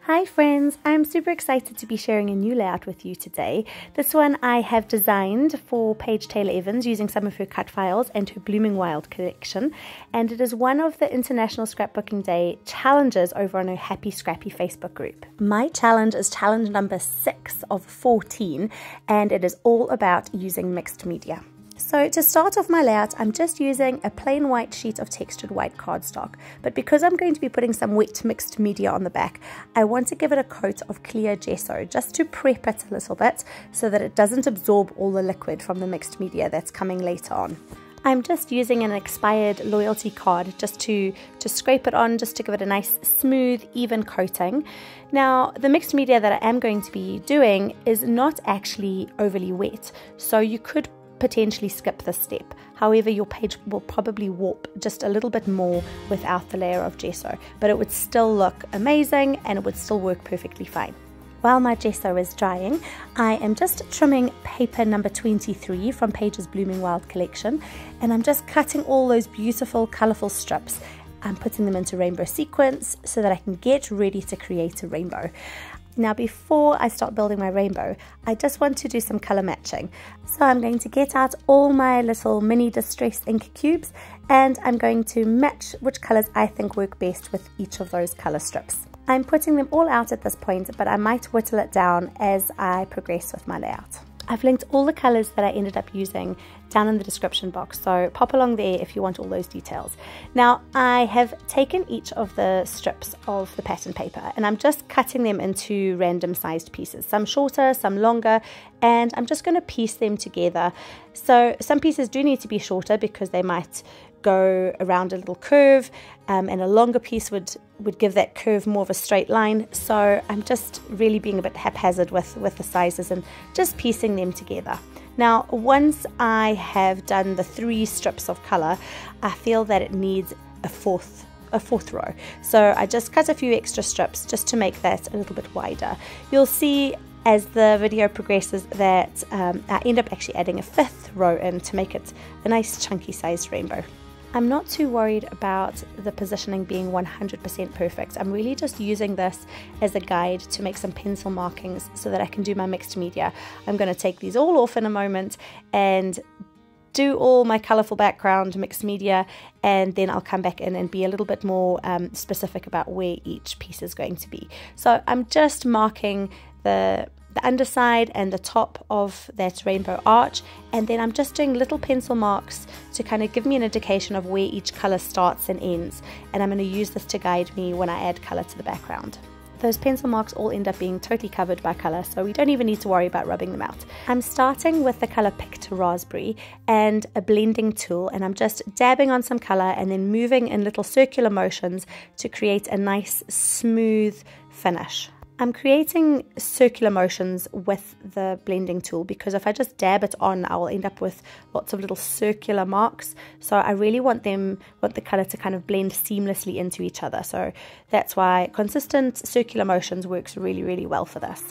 Hi friends, I'm super excited to be sharing a new layout with you today. This one I have designed for Paige Taylor-Evans using some of her cut files and her Blooming Wild collection, and it is one of the International Scrapbooking Day challenges over on her Happy Scrappy Facebook group. My challenge is challenge number 6 of 14, and it is all about using mixed media. So to start off my layout, I'm just using a plain white sheet of textured white cardstock, but because I'm going to be putting some wet mixed media on the back, I want to give it a coat of clear gesso just to prep it a little bit so that it doesn't absorb all the liquid from the mixed media that's coming later on. I'm just using an expired loyalty card just to scrape it on, just to give it a nice smooth, even coating. Now, the mixed media that I am going to be doing is not actually overly wet, so you could potentially skip this step. However, your page will probably warp just a little bit more without the layer of gesso, but it would still look amazing and it would still work perfectly fine. While my gesso is drying, I am just trimming paper number 23 from Paige's Blooming Wild collection, and I'm just cutting all those beautiful colorful strips and putting them into rainbow sequence so that I can get ready to create a rainbow. Now, before I start building my rainbow, I just want to do some color matching. So I'm going to get out all my little mini distress ink cubes, and I'm going to match which colors I think work best with each of those color strips. I'm putting them all out at this point, but I might whittle it down as I progress with my layout. I've linked all the colors that I ended up using down in the description box, so pop along there if you want all those details. Now, I have taken each of the strips of the pattern paper and I'm just cutting them into random sized pieces, some shorter, some longer, and I'm just going to piece them together. So some pieces do need to be shorter because they might go around a little curve, and a longer piece would give that curve more of a straight line. So I'm just really being a bit haphazard with the sizes and just piecing them together. Now, once I have done the 3 strips of color, I feel that it needs a fourth row. So I just cut a few extra strips just to make that a little bit wider. You'll see as the video progresses that I end up actually adding a 5th row in to make it a nice chunky sized rainbow. I'm not too worried about the positioning being 100% perfect. I'm really just using this as a guide to make some pencil markings so that I can do my mixed media. I'm going to take these all off in a moment and do all my colorful background mixed media, and then I'll come back in and be a little bit more specific about where each piece is going to be. So I'm just marking the underside and the top of that rainbow arch, and then I'm just doing little pencil marks to kind of give me an indication of where each color starts and ends, and I'm going to use this to guide me when I add color to the background. Those pencil marks all end up being totally covered by color, so we don't even need to worry about rubbing them out. I'm starting with the color Picked Raspberry and a blending tool, and I'm just dabbing on some color and then moving in little circular motions to create a nice smooth finish. I'm creating circular motions with the blending tool because if I just dab it on, I will end up with lots of little circular marks. So I really want the color to kind of blend seamlessly into each other. So that's why consistent circular motions works really, really well for this.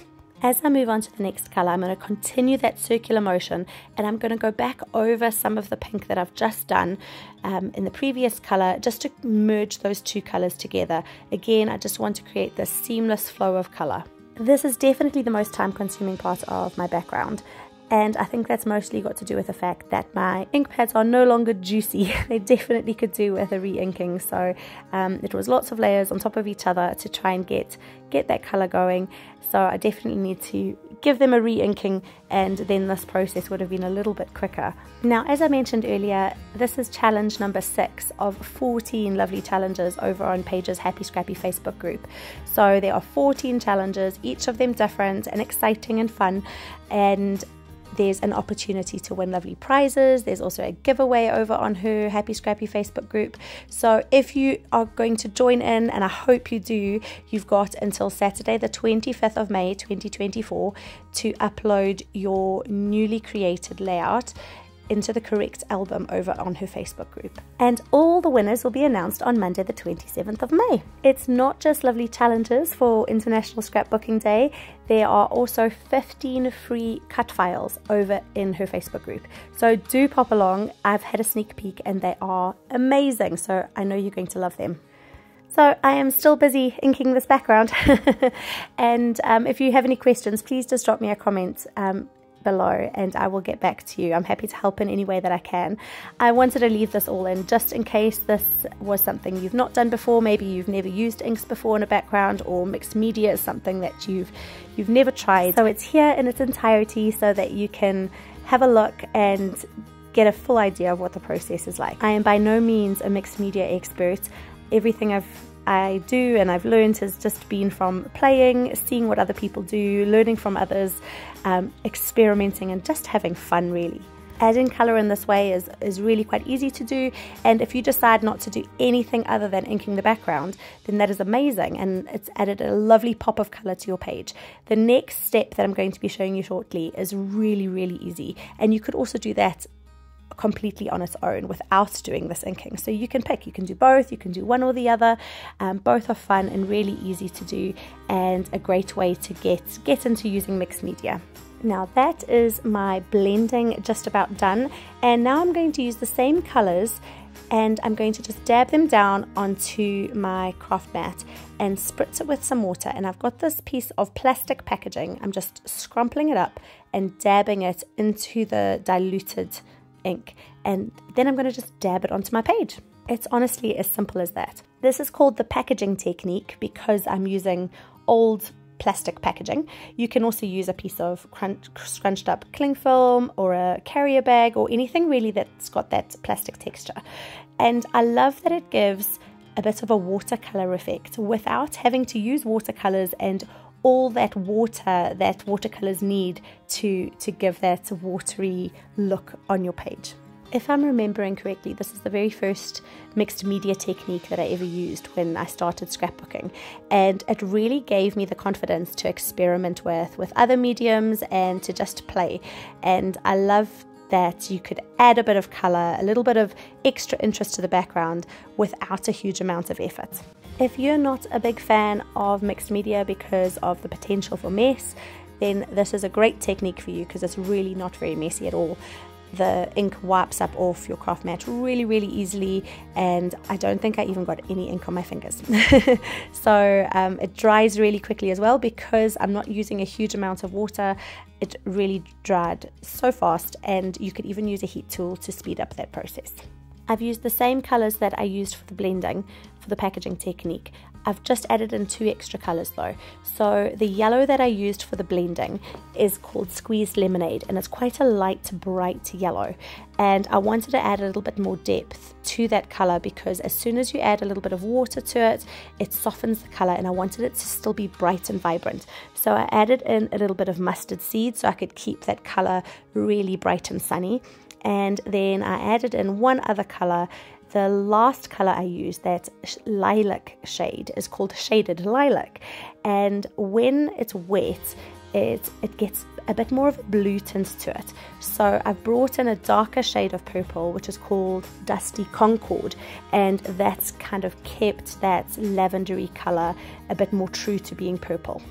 As I move on to the next color, I'm going to continue that circular motion, and I'm going to go back over some of the pink that I've just done in the previous color just to merge those 2 colors together. Again, I just want to create this seamless flow of color. This is definitely the most time-consuming part of my background, and I think that's mostly got to do with the fact that my ink pads are no longer juicy. They definitely could do with a re-inking, so it was lots of layers on top of each other to try and get that color going. So I definitely need to give them a re-inking, and then this process would have been a little bit quicker. Now, as I mentioned earlier, this is challenge number 6 of 14 lovely challenges over on Paige's Happy Scrappy Facebook group. So there are 14 challenges, each of them different and exciting and fun, and there's an opportunity to win lovely prizes. There's also a giveaway over on her Happy Scrappy Facebook group. So if you are going to join in, and I hope you do, you've got until Saturday the 25th of May 2024 to upload your newly created layout into the correct album over on her Facebook group. And all the winners will be announced on Monday the 27th of May. It's not just lovely challenges for International Scrapbooking Day, there are also 15 free cut files over in her Facebook group. So do pop along. I've had a sneak peek and they are amazing, so I know you're going to love them. So I am still busy inking this background and if you have any questions, please just drop me a comment below and I will get back to you. I'm happy to help in any way that I can. I wanted to leave this all in just in case this was something you've not done before. Maybe you've never used inks before in a background, or mixed media is something that you've never tried. So it's here in its entirety so that you can have a look and get a full idea of what the process is like. I am by no means a mixed media expert. Everything I do and I've learned has just been from playing, seeing what other people do, learning from others, experimenting and just having fun really. Adding colour in this way is really quite easy to do, and if you decide not to do anything other than inking the background, then that is amazing and it's added a lovely pop of colour to your page. The next step that I'm going to be showing you shortly is really, really easy, and you could also do that completely on its own without doing this inking. So you can pick, you can do both, you can do one or the other. Both are fun and really easy to do and a great way to get into using mixed media. Now that is my blending just about done, and now I'm going to use the same colors and I'm going to just dab them down onto my craft mat and spritz it with some water. And I've got this piece of plastic packaging. I'm just scrumpling it up and dabbing it into the diluted ink, and then I'm going to just dab it onto my page. It's honestly as simple as that. This is called the packaging technique because I'm using old plastic packaging. You can also use a piece of scrunched up cling film or a carrier bag or anything really that's got that plastic texture. And I love that it gives a bit of a watercolor effect without having to use watercolors and all that water that watercolors need to give that watery look on your page. If I'm remembering correctly, this is the very first mixed media technique that I ever used when I started scrapbooking, and it really gave me the confidence to experiment with other mediums and to just play. And I love that you could add a bit of color, a little bit of extra interest to the background without a huge amount of effort. If you're not a big fan of mixed media because of the potential for mess, then this is a great technique for you because it's really not very messy at all. The ink wipes up off your craft mat really, really easily, and I don't think I even got any ink on my fingers. So it dries really quickly as well because I'm not using a huge amount of water. It really dried so fast, and you could even use a heat tool to speed up that process. I've used the same colors that I used for the blending for the packaging technique. I've just added in 2 extra colors though. So the yellow that I used for the blending is called Squeezed Lemonade, and it's quite a light, bright yellow. And I wanted to add a little bit more depth to that color because as soon as you add a little bit of water to it, it softens the color, and I wanted it to still be bright and vibrant. So I added in a little bit of mustard seed so I could keep that color really bright and sunny. And then I added in one other color. The last color I used, that lilac shade, is called Shaded Lilac, and when it's wet it gets a bit more of a blue tint to it. So I've brought in a darker shade of purple which is called Dusty Concord, and that's kind of kept that lavendery color a bit more true to being purple.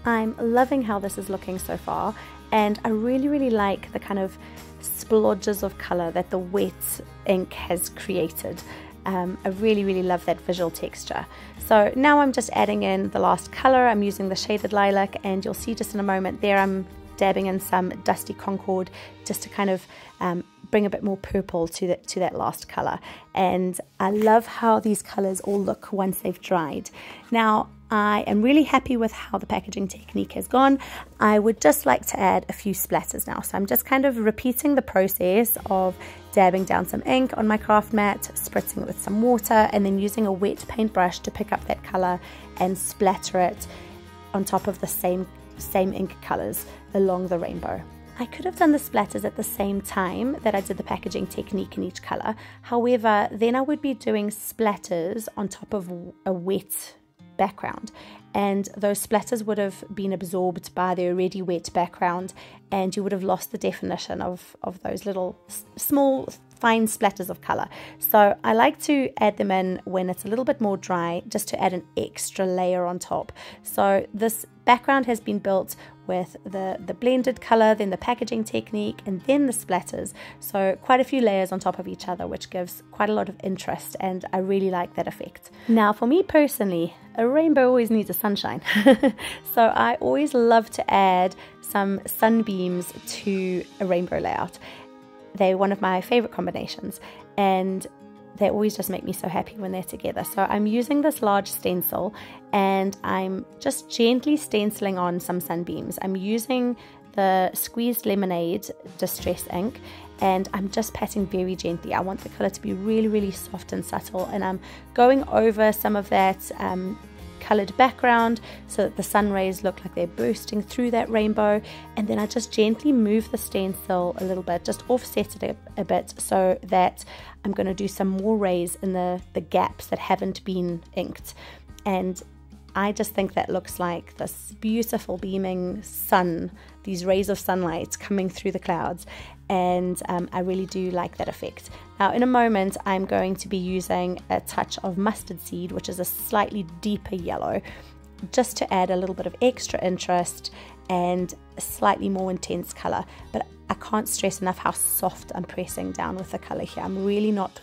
I'm loving how this is looking so far, and I really like the kind of splodges of color that the wet ink has created. I really love that visual texture. So now I'm just adding in the last color. I'm using the Shaded Lilac, and you'll see just in a moment there I'm dabbing in some Dusty Concord just to kind of bring a bit more purple to that last color. And I love how these colors all look once they've dried. Now I am really happy with how the packaging technique has gone. I would just like to add a few splatters now. So I'm just kind of repeating the process of dabbing down some ink on my craft mat, spritzing it with some water, and then using a wet paintbrush to pick up that color and splatter it on top of the same ink colors along the rainbow. I could have done the splatters at the same time that I did the packaging technique in each color. However, then I would be doing splatters on top of a wet background, and those splatters would have been absorbed by the already wet background, and you would have lost the definition of those little small fine splatters of color. So I like to add them in when it's a little bit more dry, just to add an extra layer on top. So this background has been built with the blended color, then the packaging technique, and then the splatters. So quite a few layers on top of each other, which gives quite a lot of interest, and I really like that effect. Now for me personally, a rainbow always needs a sunshine. So I always love to add some sunbeams to a rainbow layout. They're one of my favorite combinations, and they always just make me so happy when they're together. So I'm using this large stencil, and I'm just gently stenciling on some sunbeams. I'm using the Squeezed Lemonade Distress ink, and I'm just patting very gently. I want the color to be really, really soft and subtle, and I'm going over some of that colored background so that the sun rays look like they're bursting through that rainbow. And then I just gently move the stencil a little bit, just offset it a bit, so that I'm going to do some more rays in the gaps that haven't been inked. And I just think that looks like this beautiful beaming sun, these rays of sunlight coming through the clouds, and I really do like that effect. Now in a moment I'm going to be using a touch of mustard seed, which is a slightly deeper yellow, just to add a little bit of extra interest and a slightly more intense color. But I can't stress enough how soft I'm pressing down with the color here. I'm really not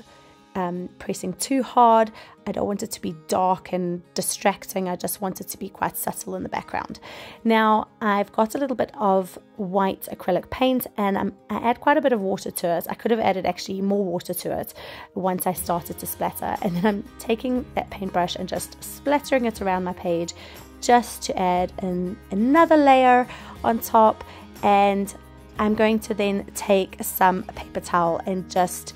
pressing too hard. I don't want it to be dark and distracting. I just want it to be quite subtle in the background. Now I've got a little bit of white acrylic paint, and I add quite a bit of water to it. I could have added actually more water to it once I started to splatter, and then I'm taking that paintbrush and just splattering it around my page, just to add another layer on top. And I'm going to then take some paper towel and just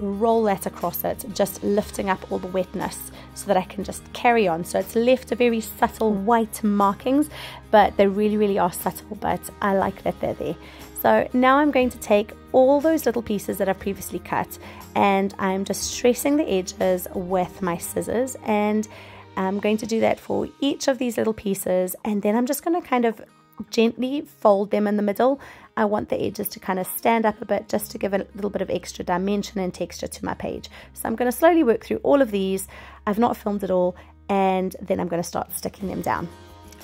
roll that across it, just lifting up all the wetness so that I can just carry on. So it's left a very subtle white markings, but they really, really are subtle, but I like that they're there. So now I'm going to take all those little pieces that I've previously cut, and I'm just stressing the edges with my scissors, and I'm going to do that for each of these little pieces, and then I'm just going to kind of gently fold them in the middle. I want the edges to kind of stand up a bit, just to give a little bit of extra dimension and texture to my page. So I'm going to slowly work through all of these. I've not filmed it all, and then I'm going to start sticking them down.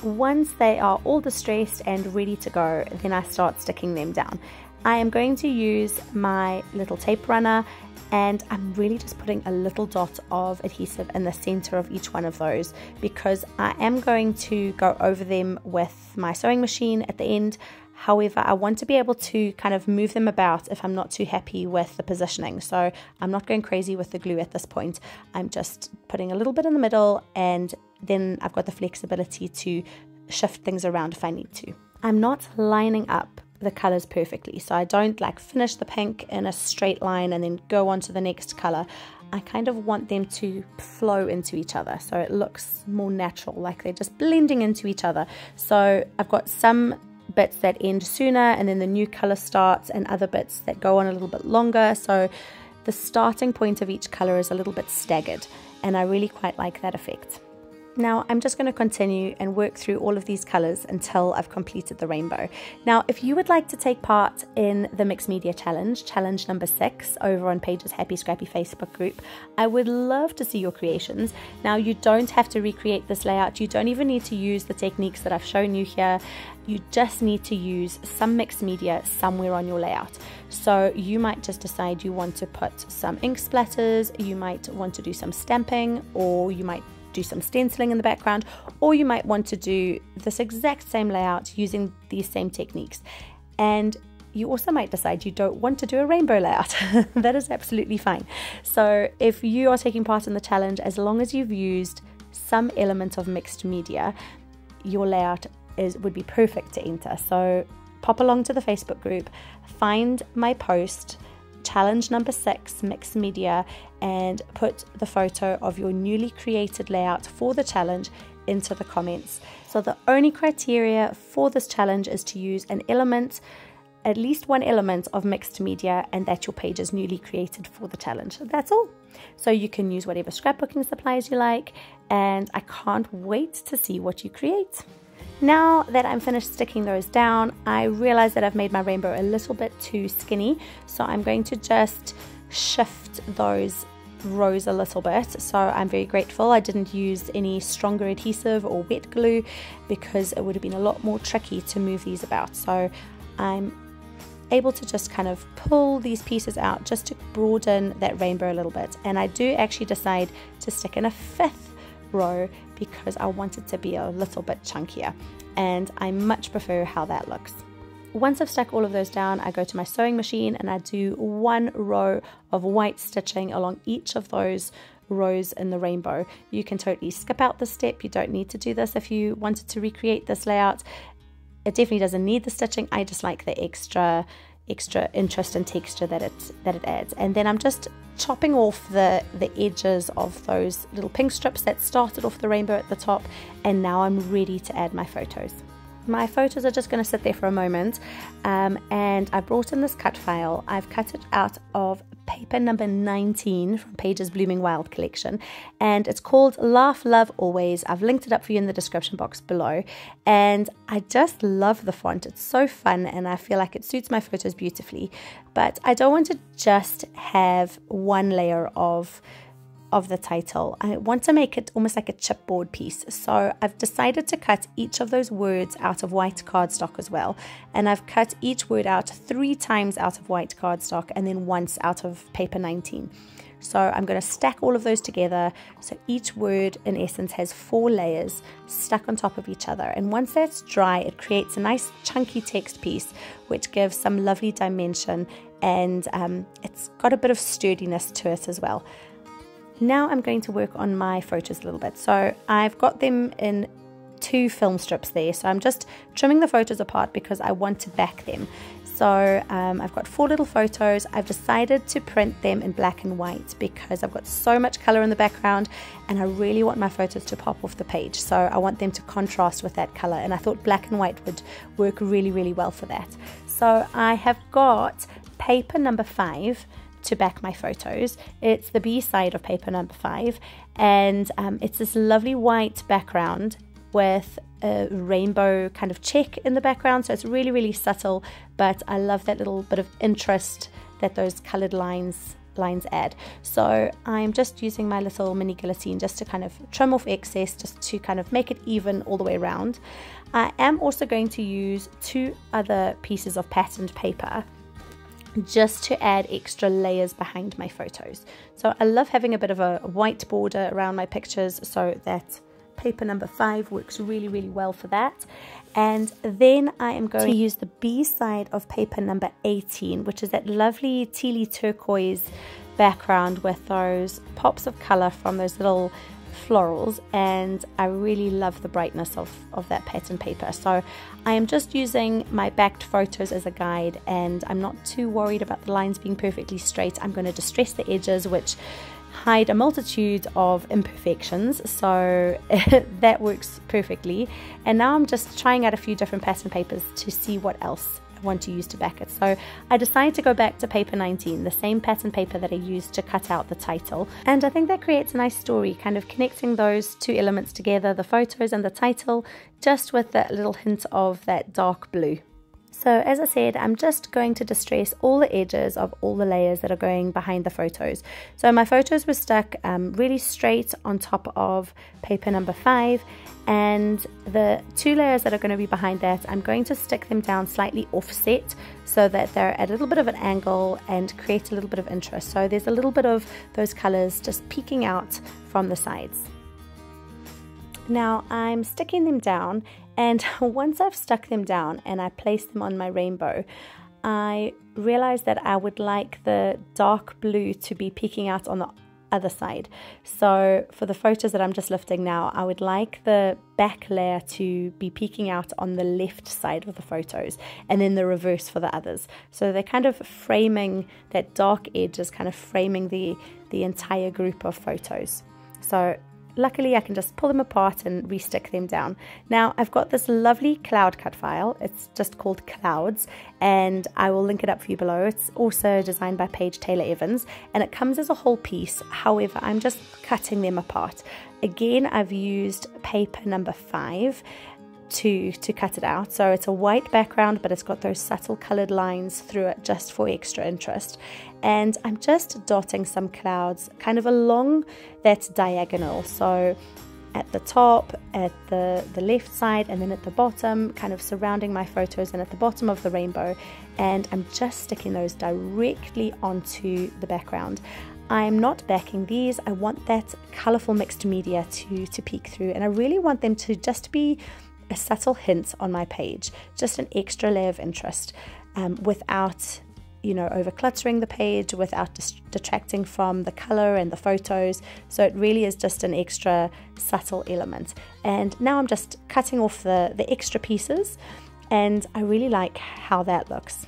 Once they are all distressed and ready to go, then I start sticking them down. I am going to use my little tape runner, and I'm really just putting a little dot of adhesive in the center of each one of those, because I am going to go over them with my sewing machine at the end. However, I want to be able to kind of move them about if I'm not too happy with the positioning. So I'm not going crazy with the glue at this point. I'm just putting a little bit in the middle, and then I've got the flexibility to shift things around if I need to. I'm not lining up the colors perfectly, so I don't like finish the pink in a straight line and then go on to the next color. I kind of want them to flow into each other, so it looks more natural, like they're just blending into each other. So I've got some bits that end sooner and then the new color starts, and other bits that go on a little bit longer, so the starting point of each color is a little bit staggered, and I really quite like that effect. Now I'm just going to continue and work through all of these colors until I've completed the rainbow. Now if you would like to take part in the Mixed Media Challenge, challenge number 6, over on Paige's Happy Scrappy Facebook group, I would love to see your creations. Now you don't have to recreate this layout, you don't even need to use the techniques that I've shown you here. You just need to use some mixed media somewhere on your layout. So you might just decide you want to put some ink splatters, you might want to do some stamping, or you might do some stenciling in the background, or you might want to do this exact same layout using these same techniques. And you also might decide you don't want to do a rainbow layout. That is absolutely fine. So if you are taking part in the challenge, as long as you've used some element of mixed media, your layout would be perfect to enter. So pop along to the Facebook group, find my post, challenge number 6, mixed media, and put the photo of your newly created layout for the challenge into the comments. So the only criteria for this challenge is to use an element, at least one element of mixed media, and that your page is newly created for the challenge. That's all. So you can use whatever scrapbooking supplies you like, and I can't wait to see what you create. Now that I'm finished sticking those down, I realize that I've made my rainbow a little bit too skinny, so I'm going to just shift those rows a little bit. So I'm very grateful I didn't use any stronger adhesive or wet glue, because it would have been a lot more tricky to move these about. So I'm able to just kind of pull these pieces out just to broaden that rainbow a little bit. And I do actually decide to stick in a 5th row because I want it to be a little bit chunkier, and I much prefer how that looks. Once I've stuck all of those down, I go to my sewing machine and I do 1 row of white stitching along each of those rows in the rainbow. You can totally skip out this step. You don't need to do this if you wanted to recreate this layout. It definitely doesn't need the stitching. I just like the extra interest and texture that it adds. And then I'm just chopping off the edges of those little pink strips that started off the rainbow at the top, and now I'm ready to add my photos. My photos are just going to sit there for a moment, and I brought in this cut file. I've cut it out of paper number 19 from Paige's Blooming Wild collection, and it's called Laugh Love Always. I've linked it up for you in the description box below, and I just love the font. It's so fun and I feel like it suits my photos beautifully, but I don't want to just have one layer of the title. I want to make it almost like a chipboard piece, so I've decided to cut each of those words out of white cardstock as well, and I've cut each word out 3 times out of white cardstock and then once out of paper 19. So I'm going to stack all of those together, so each word in essence has 4 layers stuck on top of each other, and once that's dry it creates a nice chunky text piece which gives some lovely dimension, and it's got a bit of sturdiness to it as well. Now I'm going to work on my photos a little bit. So I've got them in 2 film strips there. So I'm just trimming the photos apart because I want to back them. So I've got 4 little photos. I've decided to print them in black and white because I've got so much color in the background and I really want my photos to pop off the page. So I want them to contrast with that color, and I thought black and white would work really, really well for that. So I have got paper number 5 to back my photos. It's the B side of paper number 5, and it's this lovely white background with a rainbow kind of check in the background, so it's really, really subtle, but I love that little bit of interest that those colored lines add. So I'm just using my little mini guillotine just to kind of trim off excess, just to kind of make it even all the way around. I am also going to use 2 other pieces of patterned paper just to add extra layers behind my photos. So I love having a bit of a white border around my pictures, so that paper number 5 works really, really well for that. And then I am going to use the B side of paper number 18, which is that lovely tealy turquoise background with those pops of color from those little florals, and I really love the brightness of that pattern paper. So I am just using my backed photos as a guide, and I'm not too worried about the lines being perfectly straight. I'm going to distress the edges, which hide a multitude of imperfections, so that works perfectly. And now I'm just trying out a few different pattern papers to see what else I want to use to back it. So I decided to go back to paper 19, the same pattern paper that I used to cut out the title, and I think that creates a nice story, kind of connecting those 2 elements together, the photos and the title, just with that little hint of that dark blue. So as I said, I'm just going to distress all the edges of all the layers that are going behind the photos. So my photos were stuck really straight on top of paper number 5, and the 2 layers that are going to be behind that, I'm going to stick them down slightly offset so that they're at a little bit of an angle and create a little bit of interest. So there's a little bit of those colors just peeking out from the sides. Now I'm sticking them down, and once I've stuck them down and I place them on my rainbow, I realized that I would like the dark blue to be peeking out on the other side. So for the photos that I'm just lifting now, I would like the back layer to be peeking out on the left side of the photos, and then the reverse for the others. So they're kind of framing, that dark edge is kind of framing the entire group of photos. So luckily I can just pull them apart and re-stick them down. Now I've got this lovely cloud cut file. It's just called Clouds, and I will link it up for you below. It's also designed by Paige Evans, and it comes as a whole piece. However, I'm just cutting them apart. Again, I've used paper number 5 to cut it out. So it's a white background, but it's got those subtle colored lines through it just for extra interest. And I'm just dotting some clouds kind of along that diagonal. So at the top, at the left side, and then at the bottom, kind of surrounding my photos, and at the bottom of the rainbow. And I'm just sticking those directly onto the background. I'm not backing these. I want that colorful mixed media to peek through, and I really want them to just be a subtle hint on my page, just an extra layer of interest, without, you know, over cluttering the page, without detracting from the color and the photos. So it really is just an extra subtle element. And now I'm just cutting off the extra pieces, and I really like how that looks.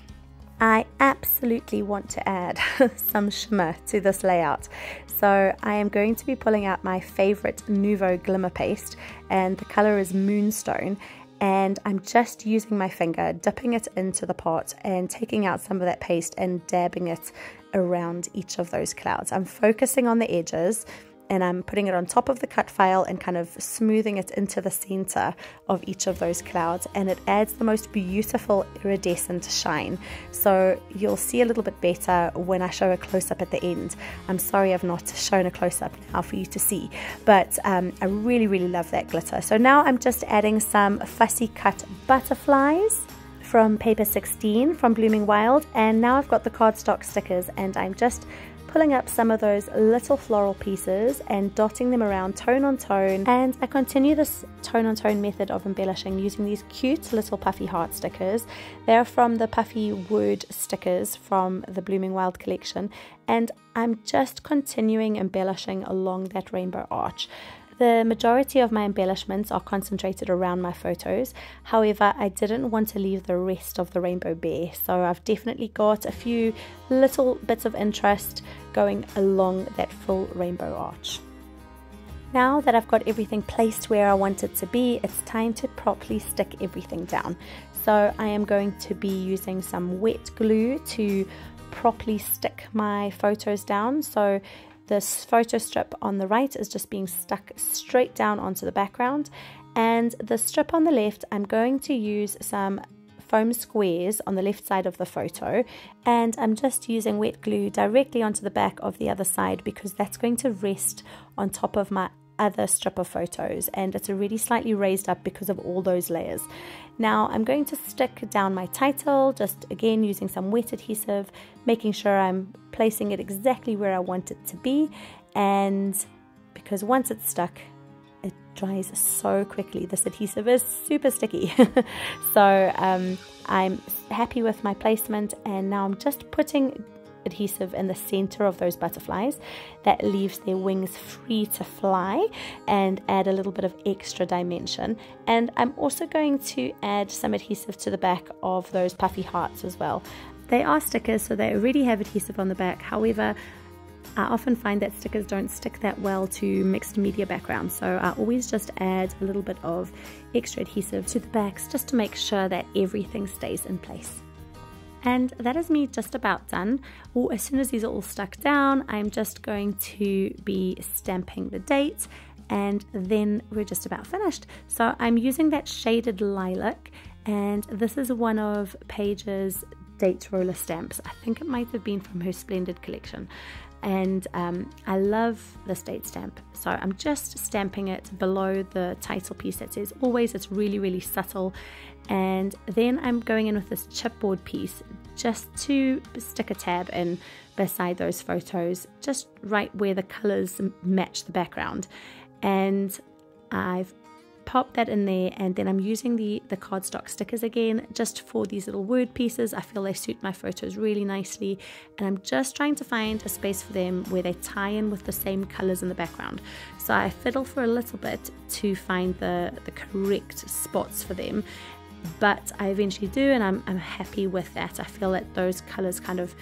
I absolutely want to add some shimmer to this layout. So I am going to be pulling out my favorite Nouveau Glimmer Paste, and the color is Moonstone. And I'm just using my finger, dipping it into the pot and taking out some of that paste and dabbing it around each of those clouds. I'm focusing on the edges, and I'm putting it on top of the cut file and kind of smoothing it into the center of each of those clouds, and it adds the most beautiful iridescent shine. So you'll see a little bit better when I show a close-up at the end. I'm sorry I've not shown a close-up now for you to see, but I really love that glitter. So now I'm just adding some fussy cut butterflies from paper 16 from Blooming Wild, and now I've got the cardstock stickers, and I'm just pulling up some of those little floral pieces and dotting them around tone on tone. And I continue this tone on tone method of embellishing using these cute little puffy heart stickers. They're from the puffy word stickers from the Blooming Wild collection, and I'm just continuing embellishing along that rainbow arch. The majority of my embellishments are concentrated around my photos. However, I didn't want to leave the rest of the rainbow bare, so I've definitely got a few little bits of interest going along that full rainbow arch. Now that I've got everything placed where I want it to be, it's time to properly stick everything down. So I am going to be using some wet glue to properly stick my photos down. So this photo strip on the right is just being stuck straight down onto the background, and the strip on the left, I'm going to use some foam squares on the left side of the photo, and I'm just using wet glue directly onto the back of the other side because that's going to rest on top of my other strip of photos, and it's already slightly raised up because of all those layers. Now I'm going to stick down my title, just again using some wet adhesive, making sure I'm placing it exactly where I want it to be, and because once it's stuck, it dries so quickly. This adhesive is super sticky. So I'm happy with my placement, and now I'm just putting adhesive in the center of those butterflies. That leaves their wings free to fly and add a little bit of extra dimension. And I'm also going to add some adhesive to the back of those puffy hearts as well. They are stickers, so they already have adhesive on the back. However, I often find that stickers don't stick that well to mixed media backgrounds, so I always just add a little bit of extra adhesive to the backs just to make sure that everything stays in place. And that is me just about done. As soon as these are all stuck down, I'm just going to be stamping the date, and then we're just about finished. So I'm using that shaded lilac, and this is one of Paige's date roller stamps. I think it might have been from her Splendid collection. And I love this date stamp, so I'm just stamping it below the title piece that says always. It's really subtle, and then I'm going in with this chipboard piece just to stick a tab in beside those photos, just right where the colors match the background, and I've pop that in there, and then I'm using the cardstock stickers again just for these little word pieces. I feel they suit my photos really nicely, and I'm just trying to find a space for them where they tie in with the same colors in the background. So I fiddle for a little bit to find the correct spots for them, but I eventually do, and I'm happy with that. I feel that those colors kind of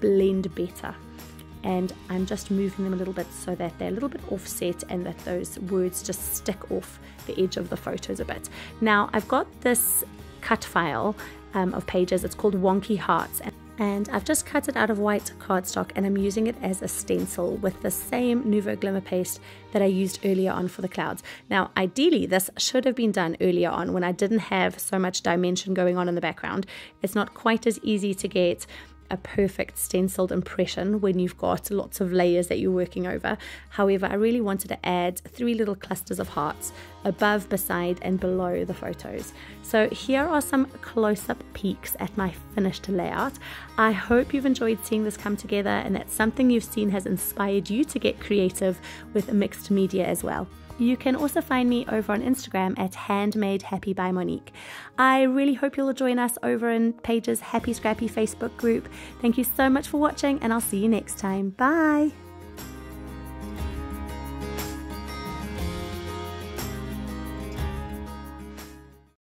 blend better, and I'm just moving them a little bit so that they're a little bit offset and that those words just stick off the edge of the photos a bit. Now I've got this cut file of Paige's. It's called Wonky Hearts, And I've just cut it out of white cardstock and I'm using it as a stencil with the same Nuvo Glimmer paste that I used earlier on for the clouds. Now, ideally, this should have been done earlier on when I didn't have so much dimension going on in the background. It's not quite as easy to get a perfect stenciled impression when you've got lots of layers that you're working over. However, I really wanted to add 3 little clusters of hearts above, beside and below the photos. So here are some close-up peeks at my finished layout. I hope you've enjoyed seeing this come together and that something you've seen has inspired you to get creative with mixed media as well. You can also find me over on Instagram at Handmade Happy by Monique. I really hope you'll join us over in Paige's Happy Scrappy Facebook group. Thank you so much for watching and I'll see you next time. Bye!